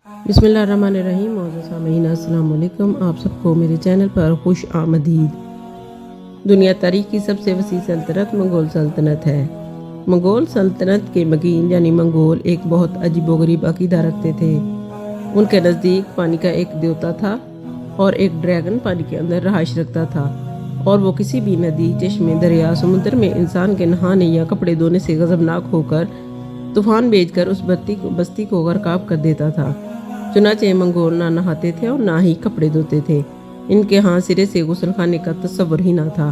बिस्मिल्लाहिर्रहमानिर्रहीम। मौजूद सामीन अस्सलाम वालेकुम। आप सबको मेरे चैनल पर खुश आमदीद। दुनिया तारीख की सबसे वसी सल्तनत मंगोल सल्तनत है। मंगोल सल्तनत के मकीन यानी मंगोल एक बहुत अजीबोगरीब अकीदा रखते थे। उनके नज़दीक पानी का एक देवता था और एक ड्रैगन पानी के अंदर रहाइश रखता था, और वो किसी भी नदी, चश्मे, दरिया, समुद्र में इंसान के नहाने या कपड़े धोने से गज़बनाक होकर तूफान भेजकर उस बस्ती को गर्काब कर देता था। चुनाचे मंगोल ना नहाते थे और ना ही कपड़े धोते थे। इनके यहाँ सिरे से गुस्ल खाने का तस्वर ही ना था,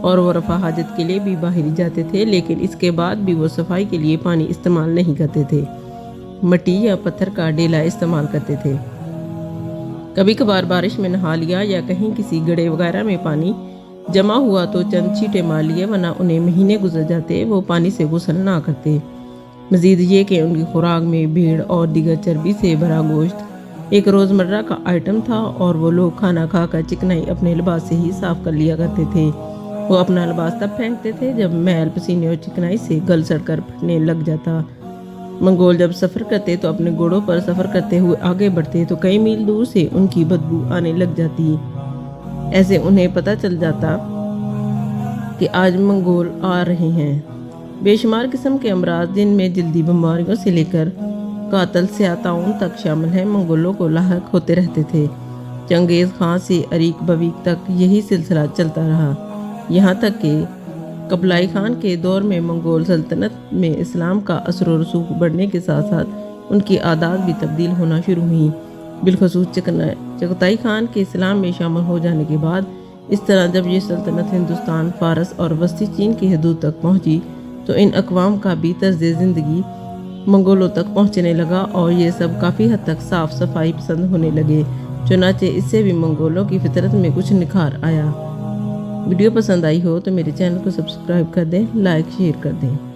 और वो रफा हाजत के लिए भी बाहर ही जाते थे, लेकिन इसके बाद भी वो सफाई के लिए पानी इस्तेमाल नहीं करते थे। मिट्टी या पत्थर का डेला इस्तेमाल करते थे। कभी कभार बारिश में नहा लिया या कहीं किसी गड्ढे वगैरह में पानी जमा हुआ तो चंद छींटे मार लिए, वरना उन्हें महीने गुजर जाते वो पानी से गुस्ल ना करते। मजीद ये कि उनकी खुराक में भीड़ और दीगर चर्बी से भरा गोश्त एक रोज़मर्रा का आइटम था, और वो लोग खाना खाकर चिकनाई अपने लिबास से ही साफ़ कर लिया करते थे। वो अपना लिबास तब फेंकते थे जब मैल, पसीने और चिकनाई से गल सड़ कर फटने लग जाता। मंगोल जब सफ़र करते तो अपने घोड़ों पर सफ़र करते हुए आगे बढ़ते तो कई मील दूर से उनकी बदबू आने लग जाती। ऐसे उन्हें पता चल जाता कि आज मंगोल आ रहे हैं। बेशुमार किस्म के अमराज, जिनमें जल्दी बीमारियों से लेकर कातल स्याताउन तक शामिल हैं, मंगोलों को लाहक होते रहते थे। चंगेज़ खां से अरीक बवीक तक यही सिलसिला चलता रहा, यहाँ तक कि कबलाई खान के दौर में मंगोल सल्तनत में इस्लाम का असर व रसूख बढ़ने के साथ साथ उनकी आदात भी तब्दील होना शुरू हुई। बिलखसूस चगताई खान के इस्लाम में शामिल हो जाने के बाद इस तरह जब ये सल्तनत हिंदुस्तान, फारस और वस्ती चीन की हदूद तक पहुँची तो इन अक़वाम का भी तर्ज़ ज़िंदगी मंगोलों तक पहुँचने लगा, और ये सब काफ़ी हद तक साफ़ सफाई पसंद होने लगे। चुनाचे इससे भी मंगोलों की फितरत में कुछ निखार आया। वीडियो पसंद आई हो तो मेरे चैनल को सब्सक्राइब कर दें, लाइक शेयर कर दें।